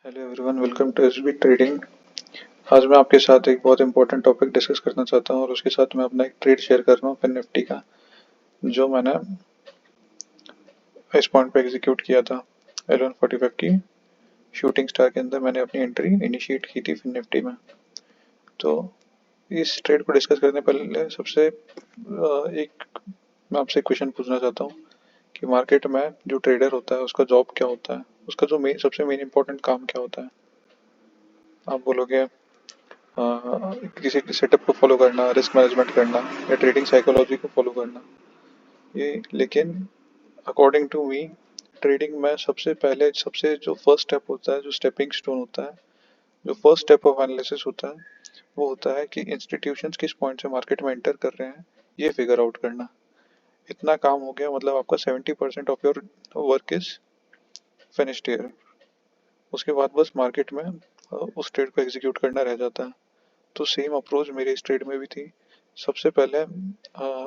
Hello everyone, welcome to SB trading. आज मैं आपके साथ एक बहुत इंपॉर्टेंट टॉपिक डिस्कस करना चाहता हूँ और उसके साथ मैं अपना एक ट्रेड शेयर कर रहा हूँ फिन निफ्टी का, जो मैंने इस पॉइंट पे एग्जीक्यूट किया था 11:45 की शूटिंग स्टार के अंदर। मैंने अपनी एंट्री इनिशिएट की थी फिन निफ्टी में। तो इस ट्रेड को डिस्कस करने पहले सबसे एक मैं आपसे क्वेश्चन पूछना चाहता हूँ कि मार्केट में जो ट्रेडर होता है उसका जॉब क्या होता है, उसका जो सबसे मेन इंपॉर्टेंट काम क्या होता है। आप बोलोगे किसी सेटअप को फॉलो करना, रिस्क मैनेजमेंट करना या ट्रेडिंग साइकोलॉजी को फॉलो करना, ये लेकिन अकॉर्डिंग टू मी ट्रेडिंग में सबसे पहले सबसे जो फर्स्ट स्टेप होता है, जो स्टेपिंग स्टोन होता है, जो फर्स्ट स्टेप ऑफ एनालिसिस होता है, वो होता है कि इंस्टीट्यूशंस किस पॉइंट से मार्केट में एंटर कर रहे हैं, ये फिगर आउट करना। इतना काम हो गया, मतलब आपका 70% of your work is finished year. उसके बाद बस मार्केट में उस ट्रेड को एग्जीक्यूट करना रह जाता है। तो सेम अप्रोच मेरे इस ट्रेड में भी थी। सबसे पहले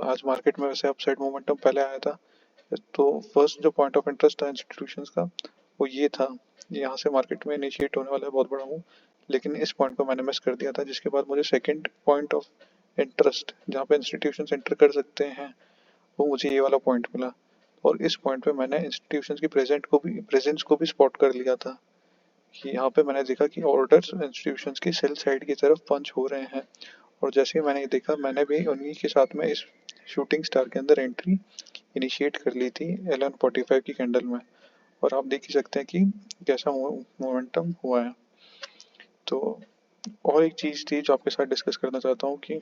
आज मार्केट में वैसे अपसाइड मोमेंटम पहले आया था, तो फर्स्ट जो पॉइंट ऑफ इंटरेस्ट था इंस्टीट्यूशंस का वो ये था, यहाँ से मार्केट में इनिशिएट होने वाला है बहुत बड़ा मूव। लेकिन इस पॉइंट को मैंने मिस कर दिया था, जिसके बाद मुझे सेकंड पॉइंट ऑफ इंटरेस्ट जहाँ पे इंस्टीट्यूशंस एंटर कर सकते हैं, वो मुझे ये वाला पॉइंट मिला। और इस पॉइंट पे मैंने इंस्टीट्यूशंस की प्रेजेंस को भी स्पॉट कर लिया था कि यहाँ पे मैंने देखा कि ऑर्डर्स इंस्टीट्यूशंस की सेल साइड की तरफ पंच हो रहे हैं। और जैसे ही मैंने ये देखा, मैंने भी उन्हीं के साथ में इस शूटिंग स्टार के अंदर एंट्री इनिशिएट कर ली थी 11:45 की कैंडल में। और आप देख ही सकते हैं कि कैसा मोमेंटम हुआ है। तो और एक चीज़ थी जो आपके साथ डिस्कस करना चाहता हूँ कि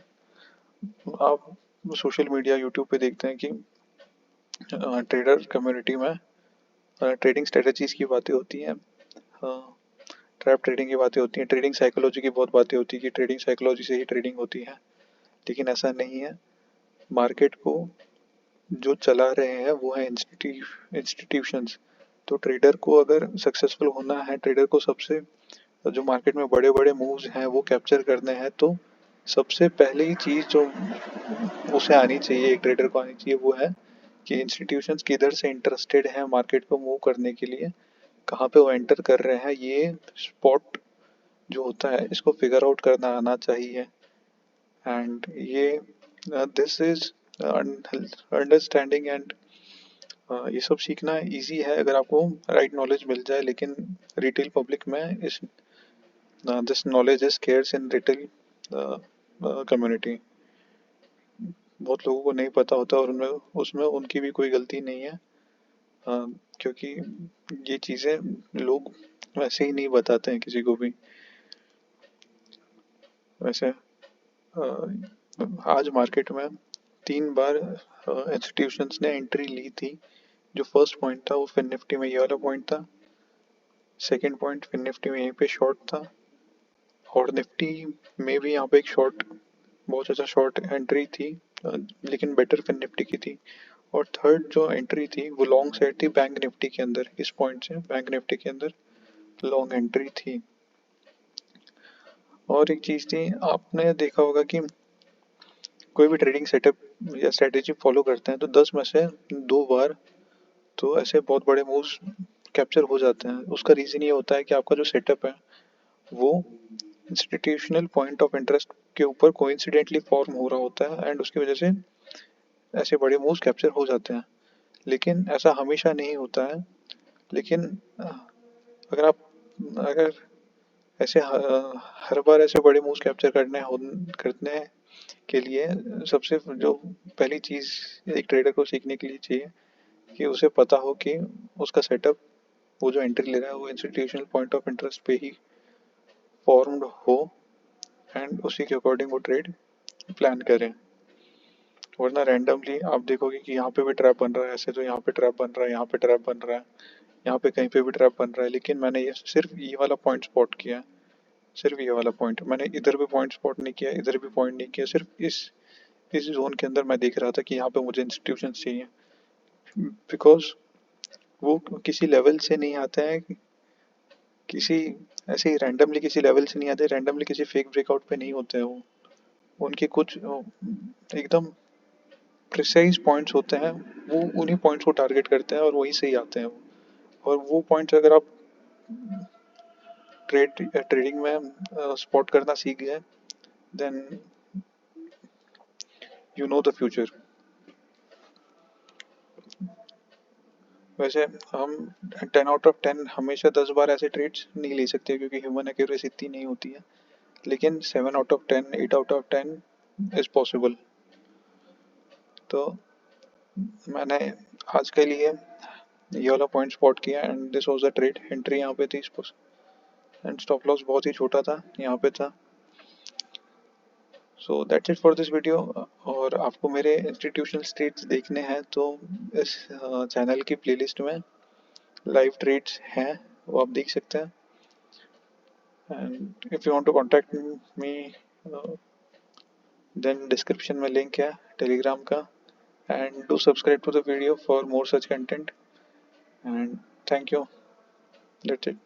आप सोशल मीडिया यूट्यूब पे देखते हैं कि ट्रेडर कम्युनिटी में ट्रेडिंग स्ट्रेटजीज की बातें होती हैं, ट्रैप ट्रेडिंग की बातें होती हैं, ट्रेडिंग साइकोलॉजी की बहुत बातें होती है कि ट्रेडिंग साइकोलॉजी से ही ट्रेडिंग होती है। लेकिन ऐसा नहीं है। मार्केट को जो चला रहे हैं वो है इंस्टीट्यूशंस। तो ट्रेडर को अगर सक्सेसफुल होना है, ट्रेडर को सबसे जो मार्केट में बड़े बड़े मूव्स हैं वो कैप्चर करने हैं, तो सबसे पहली चीज़ जो उसे आनी चाहिए, एक ट्रेडर को आनी चाहिए, वो है कि इंस्टीट्यूशंस किधर से इंटरेस्टेड हैं मार्केट को मूव करने के लिए, कहाँ पे वो एंटर कर रहे हैं, ये स्पॉट जो होता है इसको फिगर आउट करना आना चाहिए। एंड ये दिस इज अंडरस्टैंडिंग एंड ये सब सीखना इजी है अगर आपको राइट नॉलेज मिल जाए। लेकिन रिटेल पब्लिक में इस this knowledge is scarce in retail community. बहुत लोगों को नहीं पता होता और उनमें उसमें उनकी भी कोई गलती नहीं है, क्योंकि ये चीज़ें लोग वैसे ही नहीं बताते हैं किसी को भी। वैसे आज मार्केट में 3 बार इंस्टीट्यूशंस ने एंट्री ली थी। जो फर्स्ट पॉइंट था वो फिन निफ्टी में ये वाला पॉइंट था। सेकंड पॉइंट फिन निफ्टी में यहीं पे शॉर्ट था, और निफ्टी में भी यहाँ पे एक शॉर्ट, बहुत अच्छा शॉर्ट एंट्री थी, लेकिन बेटर फिन निफ्टी की थी। और थर्ड जो एंट्री थी वो लॉन्ग साइड थी बैंक निफ्टी के अंदर। इस पॉइंट से बैंक निफ्टी के अंदर लॉन्ग एंट्री थी। और एक चीज़ थी, आपने देखा होगा कि कोई भी ट्रेडिंग सेटअप या स्ट्रेटेजी फॉलो करते हैं तो 10 में से 2 बार तो ऐसे बहुत बड़े मूव्स कैप्चर हो जाते हैं। उसका रीज़न ये होता है कि आपका जो सेटअप है वो इंस्टीट्यूशनल पॉइंट ऑफ इंटरेस्ट के ऊपर कोइंसिडेंटली फॉर्म हो रहा होता है, एंड उसकी वजह से ऐसे बड़े मूव्स कैप्चर हो जाते हैं। लेकिन ऐसा हमेशा नहीं होता है। लेकिन अगर आप अगर ऐसे हर बार ऐसे बड़े मूव्स कैप्चर करने के लिए सबसे जो पहली चीज़ एक ट्रेडर को सीखने के लिए चाहिए कि उसे पता हो कि उसका सेटअप, वो जो एंट्री ले रहा है वो इंस्टीट्यूशनल पॉइंट ऑफ इंटरेस्ट पे ही फॉर्म्ड हो, एंड उसी के अकॉर्डिंग वो ट्रेड प्लान करें। वरना रैंडमली आप देखोगे कि यहाँ पे भी ट्रैप बन रहा है, ऐसे तो यहाँ पे ट्रैप बन रहा है, यहाँ पे ट्रैप बन रहा है, यहाँ पे कहीं पे भी ट्रैप बन रहा है। लेकिन मैंने ये सिर्फ ये वाला पॉइंट स्पॉट किया है, सिर्फ ये वाला पॉइंट। मैंने इधर भी पॉइंट स्पॉट नहीं किया, इधर भी पॉइंट नहीं किया। सिर्फ इस जोन के अंदर मैं देख रहा था कि यहाँ पे मुझे इंस्टीट्यूशन चाहिए, बिकॉज वो किसी लेवल से नहीं आते हैं, किसी ऐसे ही रैंडमली किसी लेवल से नहीं आते, रैंडमली किसी फेक ब्रेकआउट पे नहीं होते हैं वो। उनके कुछ एकदम प्रिसाइज पॉइंट्स होते हैं, वो उन्हीं पॉइंट्स को टारगेट करते हैं और वहीं से ही आते हैं वो। और वो पॉइंट्स अगर आप ट्रेडिंग में स्पॉट करना सीख गए, then you know the future. वैसे हम 10 आउट ऑफ 10 हमेशा 10 बार ऐसे ट्रेड्स नहीं ले सकते क्योंकि ह्यूमन एक्यूरेसी इतनी नहीं होती है, लेकिन 7 out of 10, 8 out of 10 is possible. तो मैंने आज के लिए ये वाला पॉइंट स्पॉट किया and this was the trade. Entry यहाँ पे थी एंड स्टॉप लॉस बहुत ही छोटा था, यहाँ पे था। So that's it for this video. और आपको मेरे इंस्टीट्यूशनल ट्रेड्स देखने हैं तो इस चैनल की प्लेलिस्ट में लाइव ट्रेड्स हैं, वो आप देख सकते हैं। And if you want to contact me then description में लिंक है टेलीग्राम का, and do subscribe to the video for more such content, and thank you. That's it.